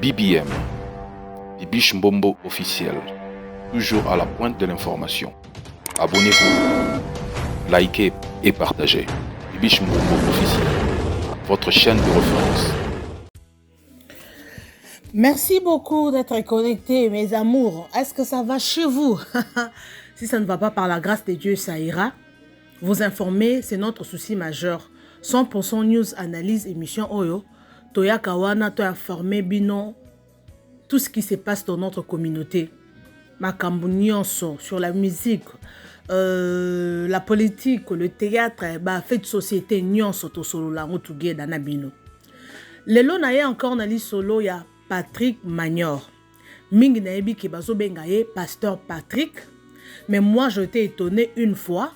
BBM, Bibiche Mbombo officiel, toujours à la pointe de l'information. Abonnez-vous, likez et partagez. Bibiche Mbombo officiel, votre chaîne de référence. Merci beaucoup d'être connectés, mes amours. Est-ce que ça va chez vous? Si ça ne va pas, par la grâce de Dieu, ça ira. Vous informer, c'est notre souci majeur. 100% news, analyse, émission Oyo. Toya Kawana, Toya informé, bino, tout ce qui se passe dans notre communauté. Makambu nyonso, sur la musique, la politique, le théâtre, fait de société nyonso to solo la motuge dana bino. Lelo na ye encore na li solo ya Patrick Magnor. Mingi na yebi ki bazo bengaye Pasteur Patrick. Mais moi je t'ai étonné une fois.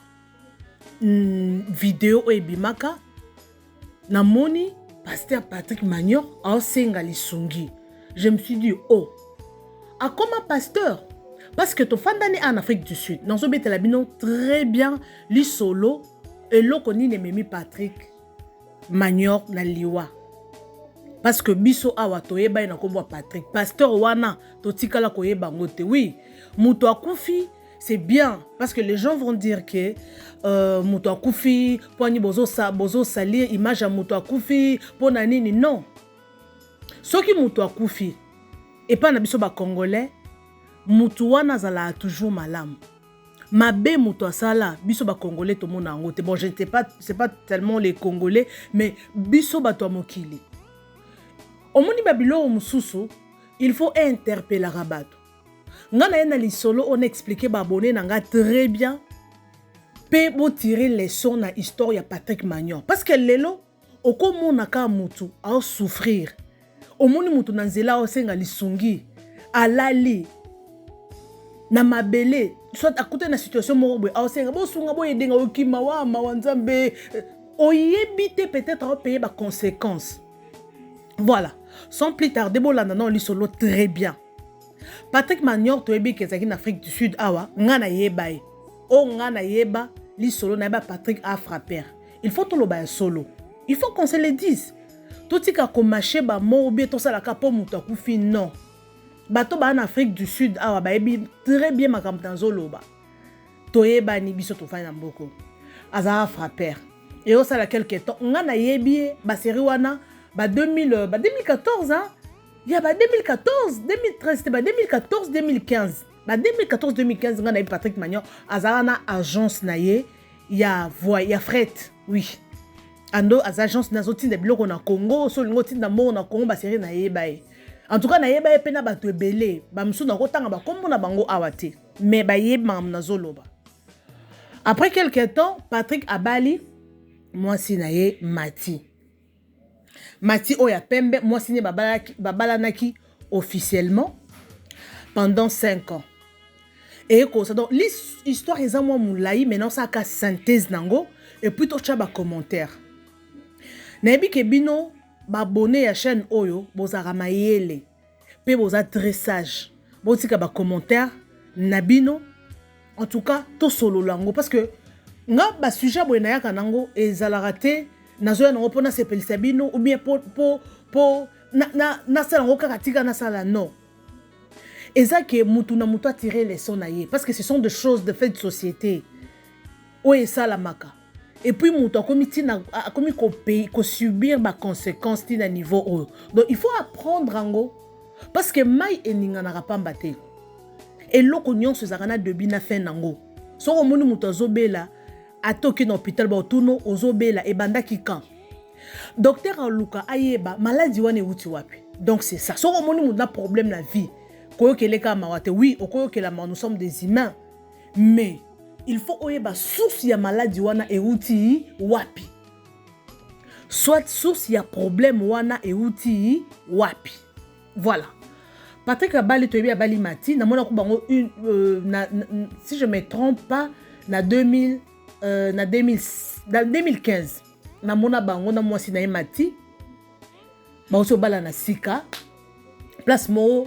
Vidéo ebimaka. Na moni Pasteur Patrick Magnor a senga lisungi. Je me suis dit, oh, a comment pasteur? Parce que tu fandani en Afrique du Sud. Dans ce bété la bino très bien li solo et l'okoni ne memi Patrick Magnor na liwa. Parce que biso awa toyeba na kombo Patrick pasteur wana to tikala koyeba ngote. Oui, muto akufi c'est bien parce que les gens vont dire que muto akufi poani bozo salir image à muto akufi pona nini. Non. Soki muto akufi et pas na biso ba congolais mutu wana zala toujours malamu. Mabe mutu asala biso ba congolais to mona ngote. Bon, je sais pas, c'est pas tellement les congolais mais biso ba to mokili. Omoni babilo mususu, il faut interpeller rabat. Ngana yena li solo on expliquer ba abonné nanga très bien. Pe bo tirer les sons na histoire ya Patrick Magnor parce que lelo okomo naka mutu a souffrir. Omoni mutu na nzela o senga lisungi alali na mabele soit à côté na situation moko a senga bo sunga bo yedenga okima wa mawanzambe oyebite peut-être à payer ba conséquences. Voilà, sans plus tarder bolanda non li solo très bien. Patrick Magnor toyebi kezaki na Afrique du Sud awa ngana yeba e. O ngana yeba li solo na ba Patrick a frappé. Il faut tout le ba solo. Il faut qu'on se le dise. Tout tika ko marché ba mo bien to sala ka po mutu akufi non. Bato ba en Afrique du Sud awa ba yebi très bien makambo tanzolo ba. Toyeba ni biso to fa na mboko. Aza frappé. Et au sala quelque temps ngana yebi ba série wana ba 2014 hein. Il y a 2014, 2013, c'était 2014, 2015. 2014, 2015, on a eu Patrick Magnor, azana agence naie, il y a fret, oui. Ando az agence na zoti de bloc na Congo, so ngoti na mo na Congo ba série naie bae. En tout cas naie bae pena ba to belé, ba msu na kotanga ba kombo na bango awate, mais ba yeba na zoloba. Après quelques temps, Patrick Abali, moi si naie Mati. Mati Oya Pembe, moi signé Babalanaki officiellement pendant 5 ans. Et ça donc l'histoire est en moi moulaï, maintenant ça a synthèse nango et puis tout ça ba commentaire. Nabi Kebino babonné à chaîne Oyo, bozara mayele, pe boza dressage, botika ba commentaire nabino. En tout cas, to solo lango parce que nga ba sujet boyenaya kanango et zalarate nazoya nango pona sepelisa bino ou bien na sala ngo kakatika na sala non. Eza ke mutu na mutu a tiré les sons na ye parce que ce sont des choses de fait de société. Oye sala maka. Et puis mutu a komi ko payer ko subir ba conséquences ti na niveau o. Donc il faut apprendre ango parce que mai eninga na rapamba te. Et loko nyonso zakana de bina fin nango. So ko moni mutu azobela atoki na hôpital ba otuno ozobela e banda kikan. Docteur Aluka ayeba maladie wane uti wapi. Donc c'est ça. So moni mu na problème la vie. Koyo keleka mawate oui, okoyo kela nous sommes des humains. Mais il faut oyeba source ya maladie wana e uti wapi. Soit source ya problème wana e uti wapi. Voilà. Patrick Abali toyebi Abali Mati na mona ko bango si je me trompe pas na 2015 na mona bango na mwasi na Mati ba oso bala na sika place mo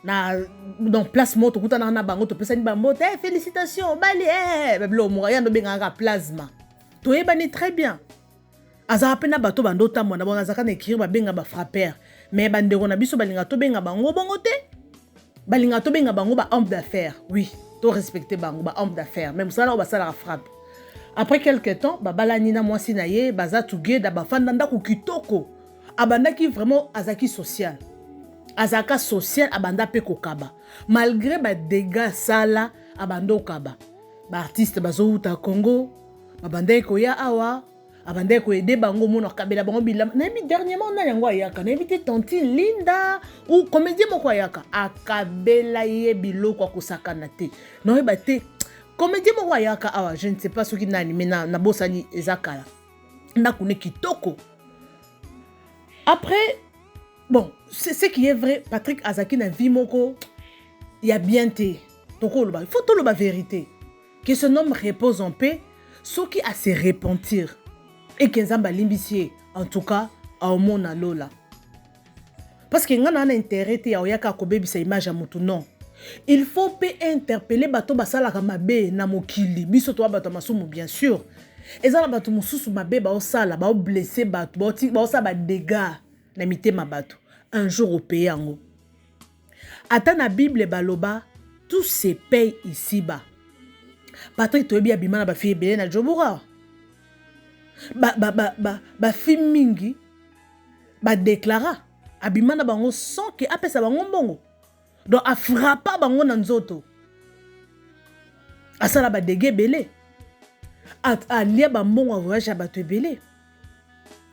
na donc place mo to kutana na bango to pesa ni ba mbote félicitations bali blo mo ya no benga plasma to yeba ni très bien azara pena bato bando tamona bona zaka na écrire ba benga ba frapper mais bandeko na biso balinga to benga bango bongo te. Balinga to benga bango ba homme d'affaires. Oui, to respecter bango ba homme d'affaires. Même ça là ba sala frappe. Après quelques temps, bala nina mwasi na ye baza together ba fanda ndako kitoko. Abandaki vraiment azaki social. Azaka social abanda pe kokaba. Malgré ba dégâts sala abando kaba. Ba artiste bazo uta Congo, babanda ko ya awa, abanda ko aider bango mono kabela bango bilam. Na mi dernièrement na yango ayaka, na invité Tantine Linda ou comédien moko ayaka akabela ye biloko akosakana te. No ba te comédien moko ayaka awa, je ne sais pas ce qui na animé na bosani ezakala. Ndako ne kitoko. Après, bon, c'est ce qui est vrai, Patrick Azaki na vie moko, il y a bien té. Donc, il faut tout le vérité. Que ce homme repose en paix, ce qui a se repentir. Et que Nzamba limbisier, en tout cas, au monde à Lola. Parce que nous avons intérêt à oyaka kobebi sa image à mutu non. Il faut pas interpeller bato basala kamabe na mokili. Biso to bato masumu bien sûr. Ezala bato mususu mabe ba osala ba blessé bato ba osala ba dégâts na mitema bato. Un jour au pays yango. Ata na Bible baloba tout se paye ici-bas. Patrick toyebi abimana ba fille belé na Jobura. Ba fille mingi ba déclara abimana bango sans que apesa bango mbongo. Donc a frappa bango na nzoto. Asala ba dégâts belé. A lia ba mbongo voyage ba to belé.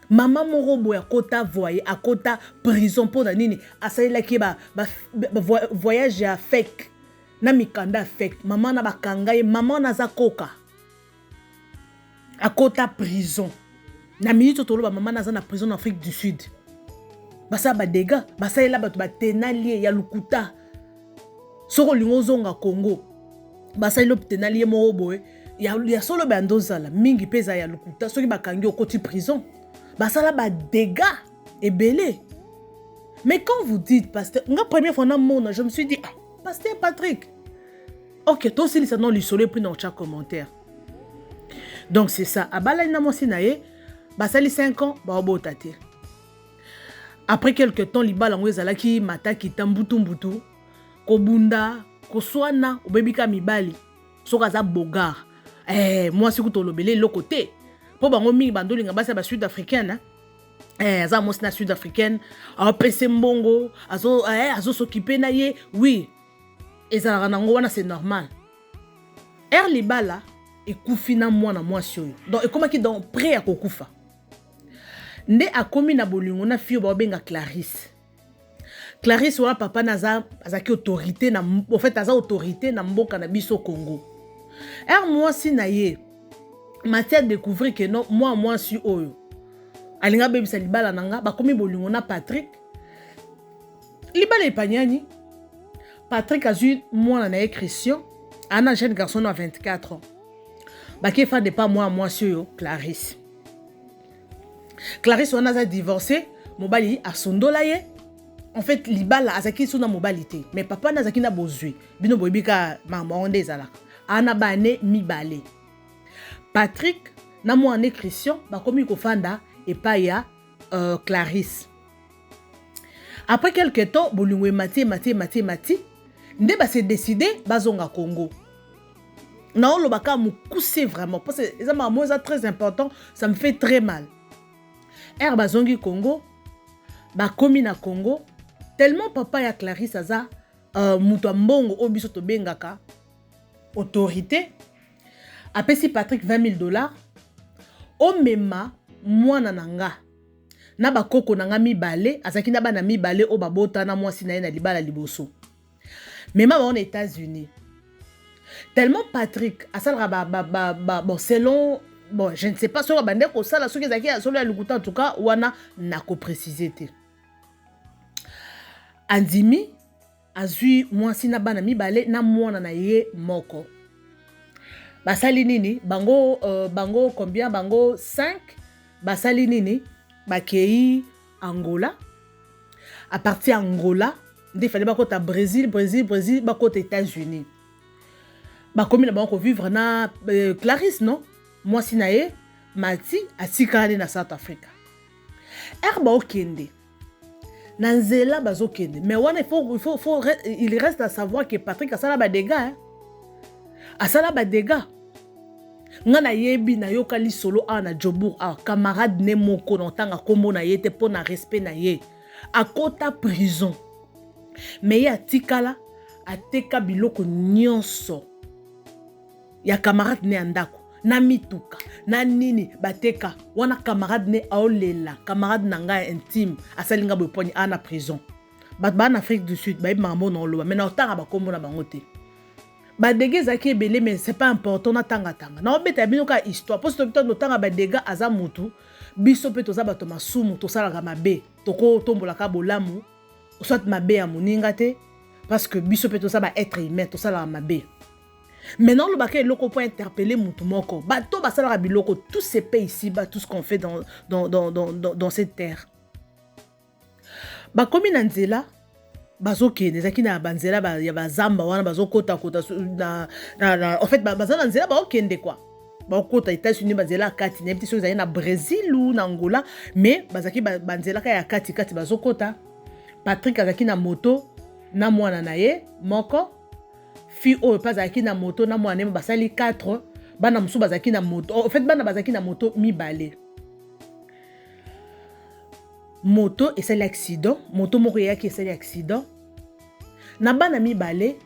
Maman morobo ya kota voyage a kota prison pour na nini asala ki ba voyage ya fake. Na mikanda fake. Maman na bakanga ye maman na za koka. A kota prison. Na minute tolo ba maman na za na prison en Afrique du Sud. Basa ba dégâts, basa ela ba tenalier ya lukuta. Soko lingo zonga Congo. Basa elo tenalier morobo ya solo ba ndozala mingi peza ya lukuta soki bakangi okoti prison. Basa la ba dégâts et belé. Mais quand vous dites pasteur, la première fois dans le monde, je me suis dit ah, pasteur Patrick. OK, toi aussi ça non lui soleil pris dans chaque commentaire. Donc c'est ça. Abala ina mo sinaye, basali 5 ans, ba obotate. Après quelques temps, libala ngwezala ki mataki tambutu mbutu, kobunda, koswana, obebika mibali. Soka za bogar. Moi si kutolobele le côté. Po bango mingi bandolinga basa ba sud-africaine. Aza mosina sud-africaine, a pese mbongo, azo s'occuper na ye, oui. Ezala nango wana c'est normal. Libala ekufi na mwana mwasi oyo. Donc ekomaki donc prêt à kokufa. Nde akomi na bolingo na fille ba benga Clarisse. Clarisse wala papa naza azaki autorité na en fait aza autorité na mboka na biso Congo. Mwasi na ye matière découvrir que non moi suis oyo. Alinga bebisa libala nanga bakomi bolingo na Patrick. Libala epanyani. Patrick a eu moi na Christian, un jeune garçon à 24 ans. Baki fa de pas moi sur Clarisse. Clarisse on a divorcé, mobali a sondola ye. En fait libala azaki sona mobilité, mais papa nazaki na bozui. Bino boybika mama onde zala. Ana bane mibale. Patrick na moi na Christian bakomi ko fanda et pas ya Clarisse. Après quelques temps, bolingo mati. Nde ba se décidé bazonga Congo. Non, le baka moukoussé vraiment parce que ça m'a très important, ça me fait très mal. Bazongi Congo, ba komi na Congo, tellement papa ya Clarisse aza mutu mbongo obiso to bengaka autorité. Apesi Patrick $20,000. Omema mwana nanga. Na ba koko nanga mibale, azaki na bana mibale o babota na mwasi na ye na libala liboso. Mais maman aux États-Unis. Tellement Patrick, bon, selon, bon, je ne sais pas sur la bande ko sala soki zaki solo ya lukuta en tout cas wana nako préciser te. Andimi azui mwasi na bana mibale na mwana na ye moko. Basali nini bango bango combien bango 5 basali nini bakei Angola. À partir Angola il fallait pas côté Brésil, pas côté États-Unis. Bah comme il a beaucoup vivre na Clarisse non, moi sinaye Mati a tikane na South Africa. Ba okende. Nanzela bazokende. Mais il reste à savoir que Patrick a ça ba dégâts. Hein? A ça ba dégâts. Ngana yebi na yokali solo ana Jobour a camarade ne moko notanga kombo na yete po na respect na ye. A kota prison. Mais ya tikala a teka biloko nyonso. Ya camarade ne andako. Na mituka, na nini, bateka, wana camarade ne aolela, camarade nanga intime, asalinga boponi ana prison. Bat ba en Afrique du Sud, ba mambo non loba, mais na otanga ba kombo na bangote. Ba dégâts zaki ebele, mais c'est pas important na tanga. Na obeta bino ka histoire, parce que no tanga ba dégâts aza mutu, biso pe toza bato masumu, tosala ka mabe, toko tombola ka bolamu, soit mabe ya muninga te, parce que biso pe toza ba être humain, tosala ka mabe. Maintenant, le baquet est loco pour interpeller Moutoumoko. Bato basala biloko, tous ces pays ici, tout ce qu'on fait dans cette terre. Ba komi nanzela, bazoke, nezaki na banzela, ya bazamba wana bazokota kota en fait bazana nanzela ba okende quoi. Ba okota États-Unis bazela kati, na petit chose na Brésil ou na Angola, mais bazaki banzela ka ya kati bazokota. Patrick azaki na moto na mwana na ye moko. Fi o pas zaki na moto na mwana basali 4 bana musu bazaki na moto en fait bana bazaki na moto mibale moto et c'est l'accident moto moko yaki c'est l'accident na bana mibale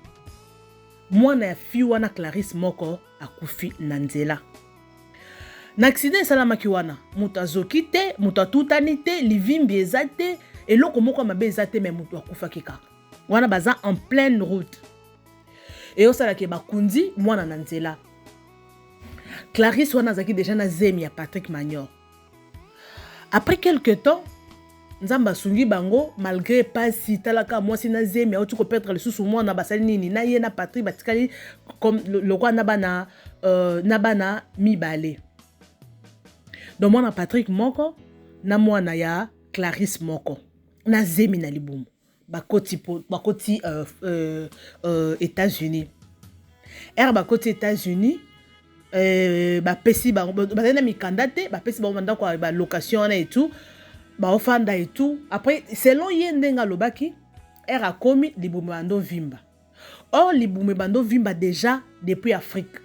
mwana ya fi wana Clarisse moko akufi na nzela na accident salamaki wana moto azoki te moto atutani te livimbi ezate eloko moko mabe ezate mais moto akufa kika wana baza en pleine route. Et aussi, il y a Kundi, moi, na nzela. Clarisse, on a déjà na zemi à Patrick Magnor. Après quelques temps, Nzamba Sungi Bango, malgré pas si talaka, moi, si na zemi, tu peux perdre le sous moi, na basali nini, na yé na Patrick, batikali, comme le roi nabana mi balé. Donc, moi, na Patrick Moko, na moi, na ya Clarisse Moko, na zemi na libumu. Bakoti États-Unis. Bakoti États-Unis pesi na mikandate pesi manda kwa location et tout ofanda et tout après selon yendenga lobaki a komi libumu bando vimba. Or libumu bando vimba déjà depuis Afrique.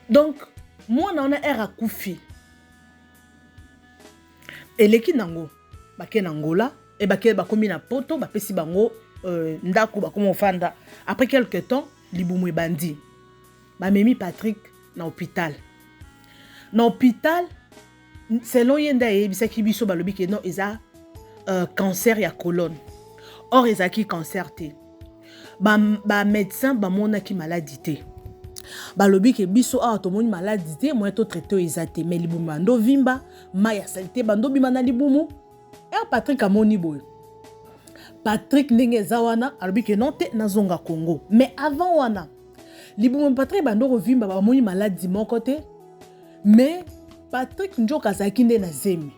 Donc moi na a kufi eleki nango bake na Angola et bake bakomi na poto bapesi bango ndako bakomo fanda. Après quelques temps libumu bandi memi Patrick na hôpital selon yenda ebisaki biso balobi ke non eza cancer ya colonne. Or ezaki cancer te ba médecin bamonaki maladie te balobi ke biso awa tomoni maladie te moyen to traité ezate mais libumu bando vimba maya salite bando bima na libumu. Et Patrick amoni boy. Patrick ndenge zawana alobi ke non te nazonga Congo. Mais avant wana libumu Patrick bando rovimba ba moni maladie mon côté. Mais Patrick njoka zaki nde na zemi.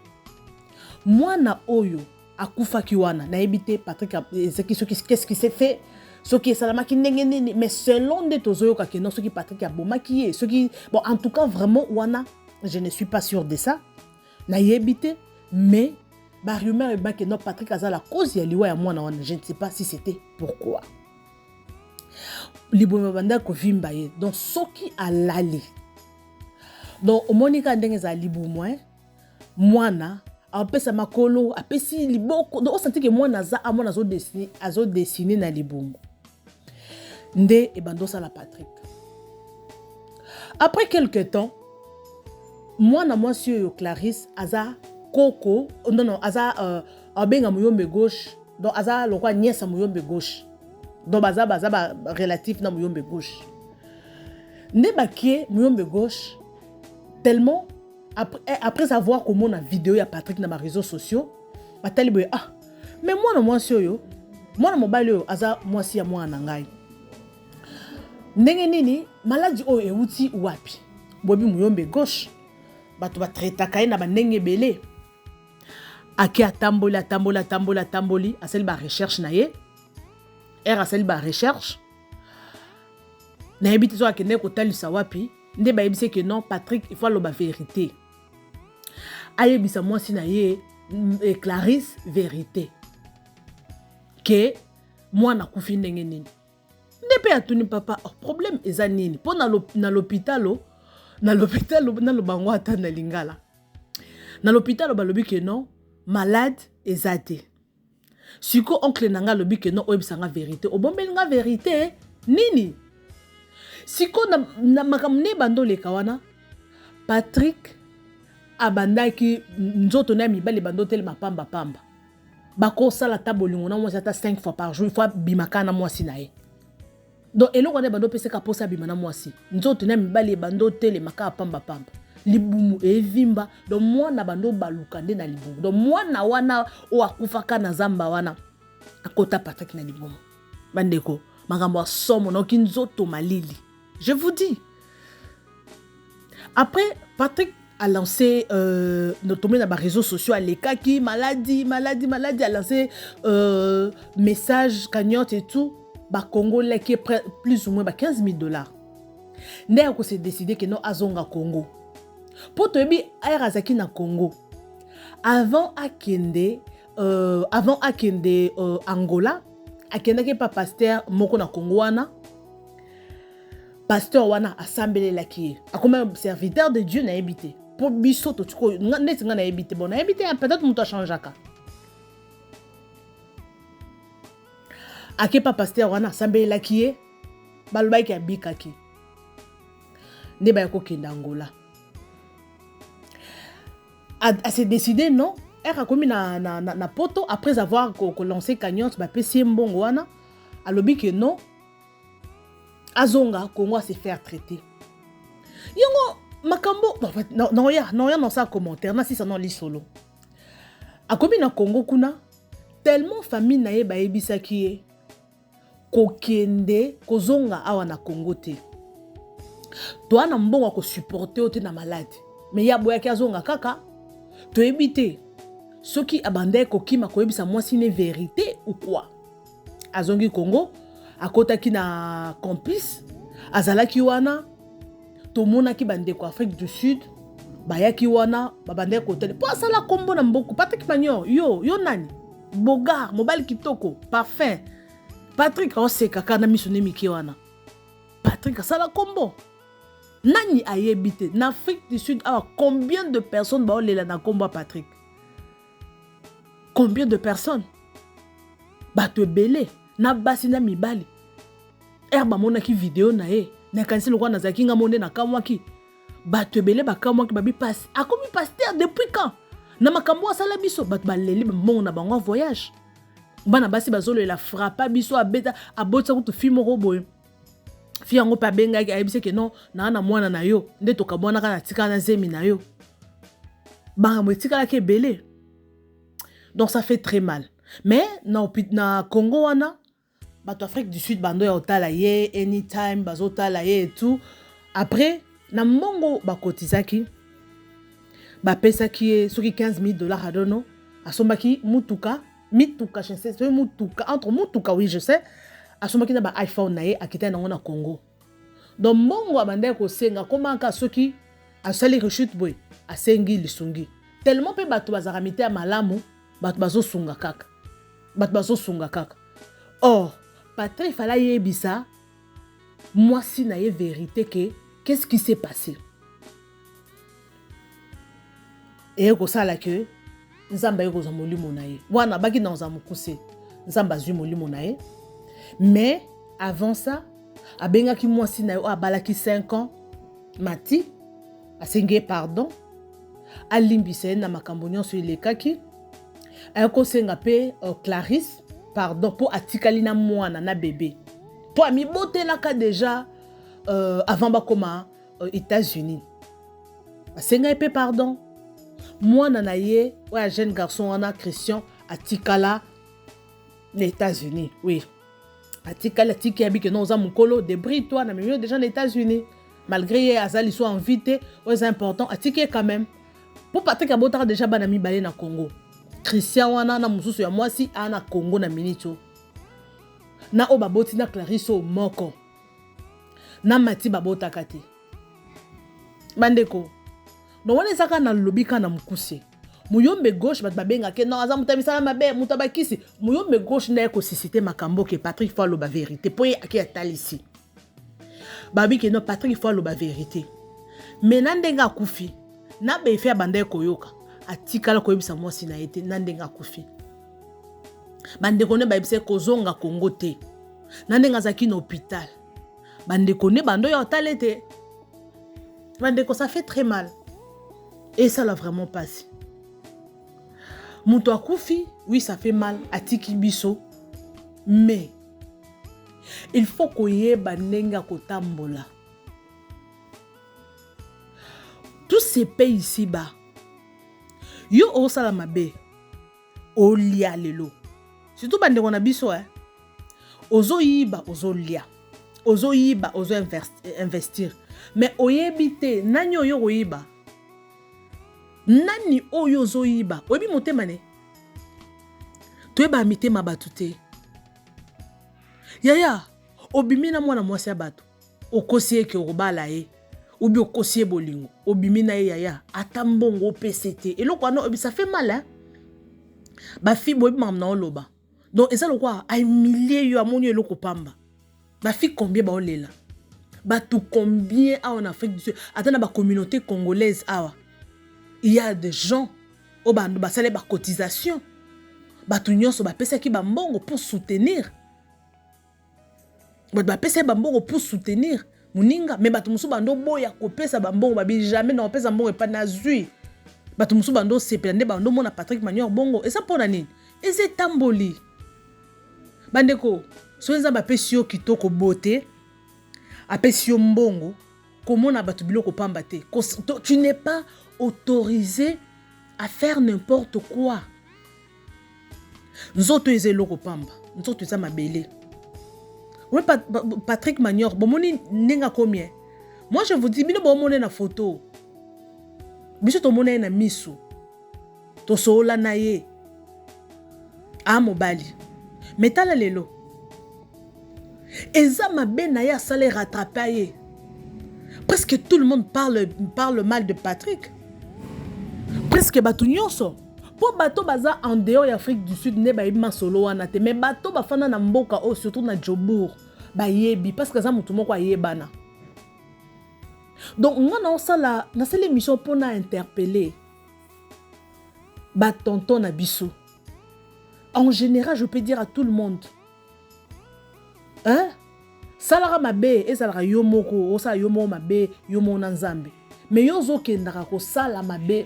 Mwana oyo akufaki wana na ebite Patrick ezaki qu'est-ce qui s'est fait? Ce qui est salamaki ndenge nini mais selon de tozoyo ka non ce qui Patrick a bomaki ce qui bon en tout cas vraiment wana je ne suis pas sûr de ça. Na yebite mais ba rumeur ba que non Patrick a la cause ya liwa ya mwana wana je ne sais pas si c'était pourquoi. Libumu banda ko vimba ye donc soki alali. Donc Monica ndenge za libumu mwana apesa makolo apesi liboko donc on sentit que mwana za amona zo dessiner na libumu. Nde e bando sa la Patrick. Après quelque temps mwana mwasi yo Clarisse aza Coco, non, aza abenga muyombe gauche, donc aza lokwa nièce muyombe gauche. Donc baza relatif na muyombe gauche. Ne bakie muyombe gauche tellement après avoir comment na vidéo ya Patrick na ma réseaux sociaux, batali boye mais moi yo, moi mobile yo aza mwasi ya mwana ngai. Ndenge nini maladie o euti wapi? Bobi muyombe gauche. Bato ba traita kai na bandenge belé. Aki atamboli asali ba recherche na ye asali ba recherche na ebiti zo akende ko talisa wapi nde ba ebise que non Patrick il faut lo ba vérité ayebisa mwasi na ye et Clarisse vérité que moi na kufi ndenge nini ndepe atuni papa problème eza nini po na l'hôpital na lo bango ata na lingala na l'hôpital balobi que non malade eza te siko oncle nanga lobi que non oyebisanga vérité obombeli nga vérité nini siko na makamne bando leka wana Patrick abandaki nzoto na mibali bando telema pamba bako sala tabolingo na mwasi ata 5 fois par jour il faut bimaka na mwasi na ye donc eloko wana bando pese ka posa bima na mwasi nzoto na mibali bando telema ka pamba libumu evimba donc mwana bando baluka nde na libumu donc mwana wana o akufaka na zamba wana akota Patrick na libumu bandeko makambo ya somo na nzoto malili je vous dis. Après Patrick a lancé notamment dans les réseaux sociaux à l'écaki maladie a lancé message cagnotte et tout ba Congo là qui est plus ou moins ba $15,000 n'est qu'on s'est décidé que non azonga Congo pour te bi aérazaki na Congo avant akende Angola akenda ke pa pasteur moko na Congo wana pasteur wana assemblée la qui a comme serviteur de Dieu na habité pour biso to tuko net nga na habité bon na habité peut-être muto changer ka ake pa pasteur wana assemblée la qui balba ki abika ki ne ba ko kenda Angola a s'est décidé non elle a commis na poto après avoir lancé cagnotte ba pesi mbongo wana a lobi que non azonga Congo se faire traiter yongo makambo non ya dans sa commentaire na si ça non li solo a commis na Congo kuna tellement famille na ye ba ebisa ki kokende kozonga awa na Congo te to ana mbongo ko supporter ote na malade mais ya boya ki azonga kaka to ebite soki abandai kokima ko ebisa mwasi ne vérité ou quoi azongi Congo akotaki na campus azalaki wana tomonaki bandeko Afrique du Sud bayaki wana babandai kotele po asala kombo na mboko Patrick Magnon yo nani bogar mobile kitoko parfum Patrick oseka kana misone miki wana Patrick asala kombo nani ayebite na Afrique du Sud awa combien de personnes baolela na kombo Patrick combien de personnes bato belé na basi na mibali erba mona ki vidéo na ye na kanisi lokwa na zaki nga monde na kamwaki bato ebele bakamwaki babi passe akomi pasteur depuis quand na makambo asala biso bato baleli mbongo na bango voyage bana basi bazolo la frappa biso abeta abotsa kutu fimo roboy fi yango pa benga ki ayebise ke non na mwana na yo nde to kabona kana tika na zemi na yo ba mo tika la ke belé donc ça fait très mal mais na Congo wana bato Afrique du Sud bando ya otala ye anytime bazotala ye et tout après na mbongo bakotizaki bapesaki soki $15,000 adono asombaki mutuka je sais mutuka entre mutuka oui je sais asombaki na ba iPhone na ye akita nango na Congo donc mbongo abandai kosenga komaka soki asali rechute boy asengi lisungi tellement pe bato bazaka mite ya malamu bato bazosunga kaka or Patrick fala yebisa moi si na ye vérité que qu'est-ce qui s'est passé et ko sala que nzamba yeko za molimo na ye wana baki na za mukuse nzamba zui molimo na ye mais avant ça abenga ki moi si na yo abalaki 5 ans mati asenge pardon alimbise na makambo nyonso elekaki ayoko senga pe Clarisse pardon pour atikali na mwana na bébé pour ami botelaka déjà avant bakoma États-Unis asenga pe pardon mwana na ye ouais jeune garçon wana Christian atikala les États-Unis oui atikala tiki abi que non za mukolo débris toi na milieu déjà les États-Unis malgré azali soit invité c'est important atiki quand même pour Patrick abotaka déjà banami balé na Congo Christian wana na mususu ya mwasi ana Congo na minito na o baboti na Clarisse moko na mati babotaka te bandeko donc wana ezaka na lobika na mukuse Muyombe gauche bat babenga ke non aza mutabisala mabe mutabakisi muyombe gauche na écosystème makambo ke Patrick faut la vérité po ki atalisi babi ke non Patrick faut la vérité mais nandenga kufi na be fait banda koyoka atikala koyebisa mwasi na été nandenga kufi bande kone ba bise kozonga Congo te nandenga zaki na hôpital bande kone bando ya talete bande ko ça fait très mal et ça l'a vraiment passé. Mouto akufi, oui, ça fait mal, atiki biso, mais il faut qu'on y ait banenga kotambola. Tous ces pays ici-bas, yo o salamabe, o lia lelo. Surtout bande kona biso, ozo yiba, ozo lia. Ozo yiba, ozo investir. Mais oyebite, nanyo yo yiba. Nani oyo zoyiba obi motema ne toyeba mitema batu te yaya obimina mwana mwasi ya batu okosi eke obala ye obi okosi bolingo obimina ye yaya ata mbongo opese te eloko wana obi ça fait mal hein ba fi bobi mamna oloba donc eza lokwa a humilier yo amoni eloko pamba ba fi combien ba olela batu combien en Afrique du Sud ata na ba communauté congolaise awa. Il y a des gens au bando basale ba cotisation batu nyonso ba pesa ki ba mbongo pour soutenir ba pesa ba mbongo pour soutenir muninga mais batu musu bando boya ko pesa ba mbongo ba bi jamais na pesa mbongo pa na zui batu musu bando sepelande bando mona Patrick Manior bongo et ça pona nini et c'est tamboli bandeko soenza ba pesio kitoko beauté apesio mbongo comment na batu biloko pamba te tu n'es pas autorisé à faire n'importe quoi. Nous autres, nous pamba. Nous autres, nous mabele. Oui, Patrick Manior, bon, nenga combien? Moi, je vous dis, bino bon na photo. Biso to mona na misu. To sola na ye. A mobali. Metala lelo. Eza mabe na ya sale rattraper. Presque tout le monde parle mal de Patrick. Presque batu nyonso. Po bato baza en dehors d'Afrique du Sud ne ba yeba solo wana te mais bato ba fana na mboka o surtout na Jobour ba yebi parce que za mutu moko ayebana. Donc on a ça là na cette émission pour na interpeller ba tonton na biso. En général, je peux dire à tout le monde. Hein? Salara mabe et salara yomoko, osa yomo mabe, yomo nanzambe. Mais yozo kendaka ko sala mabe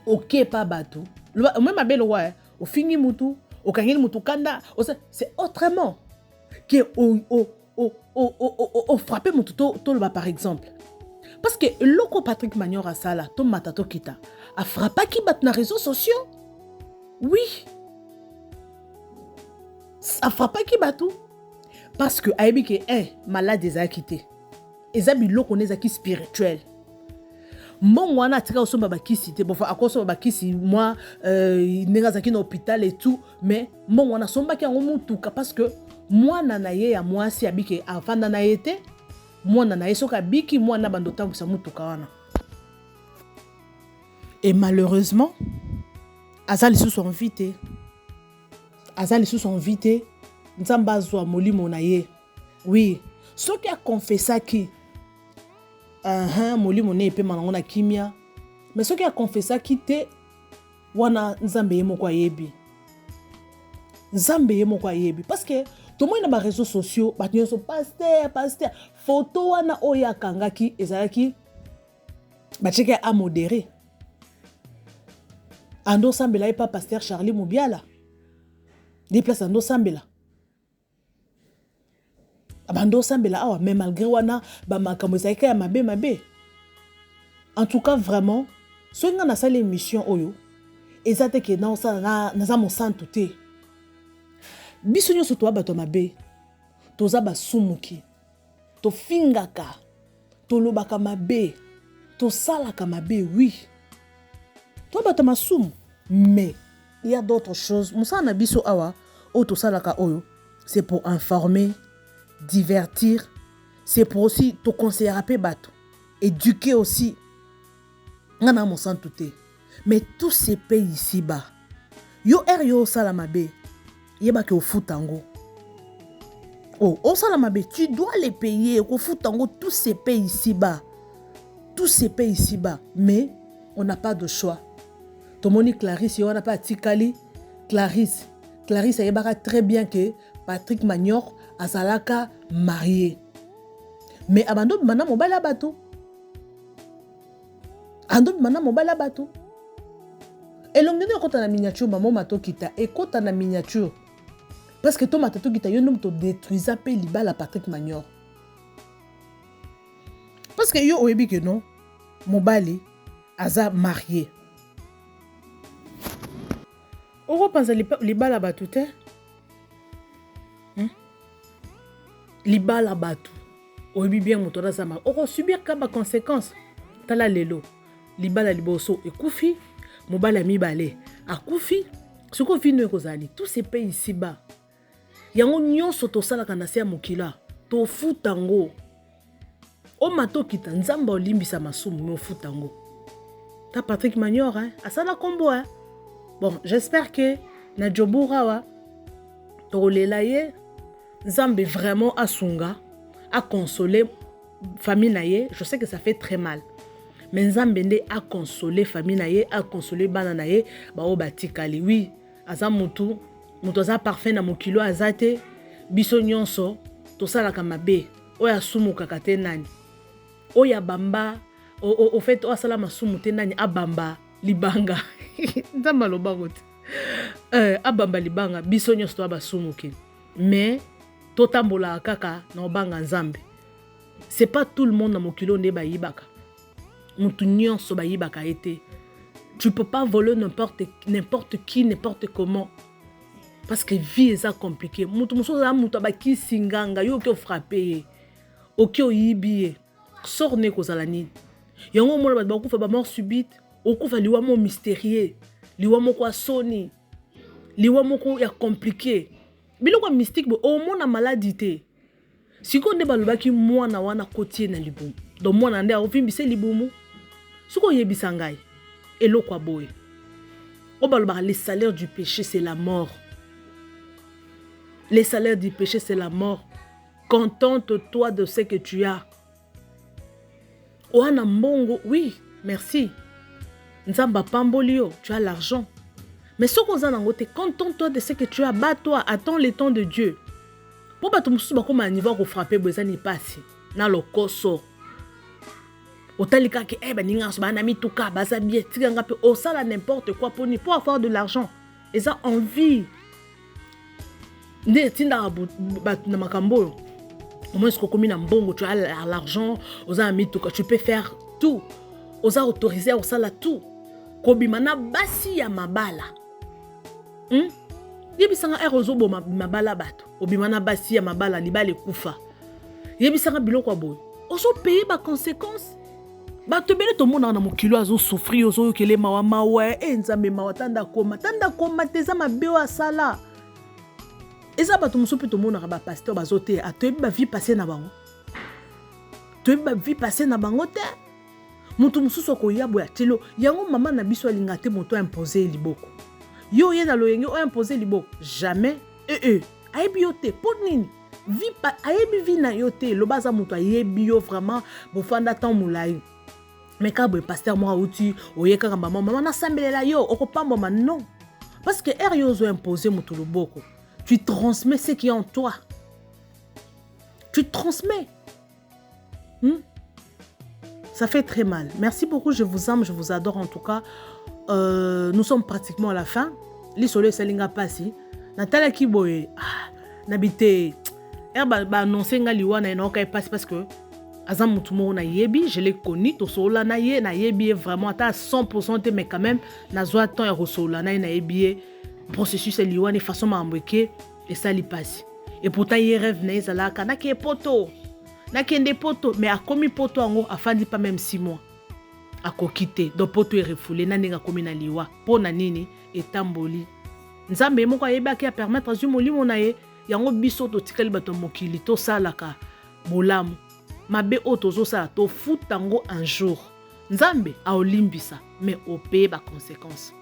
ok pas bateau. Même mabe le roi, au fini mutu, au kangeli mutu kanda, c'est autrement que au frapper mutu to le par exemple. Parce que loko Patrick Manior a sala, to matato kita, a frappé qui bat na réseaux sociaux. Oui. A frappé qui bat tout. Parce que aibi ke malade des quitté. Ezabi loko nezaki spirituel. Mon wana tika osomba bakisi te bon akoso bakisi moi nenga zaki na hôpital et tout mais mon wana somba ki ngo mutuka parce que moi na ye ya moi si abike afanda na yete moi na ye soka biki moi na bando tambusa mutuka wana. Et malheureusement azali sous son invité. Azali sous son invité. Nzamba zwa molimo na ye. Oui, ce qui a confessé qui molimo ne pe manango na kimia. Mais ce qui a confessé qui te wana nzambe yemo kwa yebi. Nzambe yemo kwa yebi parce que tout le monde na ba réseaux sociaux, ba nyonso pasteur, photo wana oya kangaki ezalaki ba cheke a modéré. Ando sambela pas pasteur Charlie Moubiala. Déplace ando sambela. Abando sambela awa mais malgré wana ba makambo saika ya mabe. En tout cas vraiment ce nga na sala émission oyo ezate ke na osala na za monsanto te. Biso nyoso to abato mabe. Toza ba sumuki. To fingaka. To lobaka mabe. To salaka mabe oui. To abato masumu mais il y a d'autres choses. Musa na biso awa o to salaka oyo c'est pour informer, divertir, c'est pour aussi te conseiller à bateau, éduquer aussi. On a mon sang tout. Mais tout se paye ici-bas. Yo yo salamabe. Yeba ke au futango. Oh, au salamabe, tu dois les payer. Au futango, tout se paye ici-bas. Tout se paye ici-bas. Mais on n'a pas de choix. Tomoni Clarisse, on n'a pas Tikali. Clarisse, yeba très bien que Patrick Magnor azalaka marié. Mais abando mana mobala bateau. Ando mana mobala bateau. Et l'homme de kota na miniature maman mato kita et kota na miniature. Parce que ton matato kita yo nom to détruisa pe libala Patrick Magnor. Parce que yo oyebi que non mobali aza marié. Oro pensa libala bateau te. Libala bateau. Oyebi bien motora za ma. Oro subir ka ba conséquence. Tala lelo. Libala liboso ekufi. Mobala mibale akufi ce qu'on finit kozali tout se paye ici bas yango nyonso to sala kana se mokila to futango o mato kita nzamba olimbisa masumu mo futango ta Patrick Magnor asala kombo bon j'espère que na jobura wa to lelaye nzambe vraiment asunga a consoler famille naye. Je sais que ça fait très mal. Mais Nzambende a consolé famille naye, a consolé bana naye, ba o batikali. Oui, aza mutu aza parfait na mokilo azate, biso nyonso, to sala kamabe, oya sumu kakate nani. Oya bamba, au fait, oya sala masumu te nani, abamba, libanga. Nzamba loba gote. Abamba libanga, biso nyonso to abasumu ke. Mais, totambola kaka na obanga nzambe. C'est pas tout le monde na mokilo ne ba yibaka. Tu peux pas voler n'importe qui, n'importe comment. Parce que vie est compliquée. Qui singanga, yo qui frappé, o qui yibi, sort ne kozalani. Yango mo ba ko fa ba mort subite, o ko fa liwa mo mystérieux, liwa mo ko soni, liwa mo ko ya compliqué. Biloko mystique bo o mo na maladie te. Si ko ne ba lobaki mwana wana kotie na libumu. Donc mwana nde a ofimbise libumu. Suko yebisa ngai eloko boy. Obaloba le salaire du péché c'est la mort. Le salaire du péché c'est la mort. Contente-toi de ce que tu as. Oana mbongo, oui, merci. Nzamba pambolio, tu as l'argent. Mais ce qu'on a nangote, contente-toi de ce que tu as. Bats-toi, attends le temps de Dieu. Pour battre musu bakoma aniva ko frapper bezani pasi na lokoso. Otalika ke ninga so bana mituka baza bien tiganga pe osala n'importe quoi pour avoir de l'argent. Et ça envie. Ne tinda na makambo. Au moins ce qu'on na mbongo tu as l'argent, oza mituka tu peux faire tout. Oza autorisé osala tout. Kobimana basi ya mabala. Yebisanga erozobo mabala bato. Obimana basi ya mabala libale kufa. Yebisanga biloko boy. Oso payer ba conséquence. Bato bele to mona na mokilo azo souffrir ozo yokele mawa mawa nzambe mawa tanda koma teza mabeo asala. Eza bato musupi to mona ba pasteur bazote atoyebi ba vie passer na bango. Toyebi ba vie passer na bango te. Mutu mususu ko yabo ya telo yango mama na biso alinga te moto imposer liboko. Yo ye na loyenge o imposer liboko jamais. Ayebi yote pour nini? Vie pa ayebi vi na yote lo baza mutu ayebi yo vraiment bofanda temps mulai. Mais quand le pasteur moi outi oyeka kamba maman na sambelela yo okopamba non. Parce que yo zo imposer mutu loboko. Tu transmets ce qui est en toi. Tu transmets. Ça fait très mal. Merci beaucoup, je vous aime, je vous adore en tout cas. Nous sommes pratiquement à la fin. Les soleils salinga passi. Natala Kiboye. N'habite. Annoncé nga liwa na enoka passe parce que Azam Mutumo na yebi, je l'ai connu, to sola na yebi vraiment à 100% mais quand même na zoa temps et rosola na yebi processus liwa ne façon mambeke et ça li passe. Et pourtant il rêve na ezala kana ke poto. Na kende poto mais a commis poto ngo afandi pas même 6 mois. A kokite do poto e refoulé na ninga komi na liwa. Pona nini etamboli. Nzambe moko yeba ki a permettre azu molimo na ye yango biso to tikali bato mokili to salaka bolamu. Mabe otozo sala to futango un jour. Nzambe a olimbisa. mais au pays, bah, conséquence.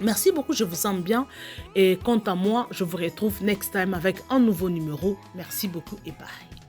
Merci beaucoup, je vous sens bien. Et quant à moi, je vous retrouve next time avec un nouveau numéro. Merci beaucoup et bye.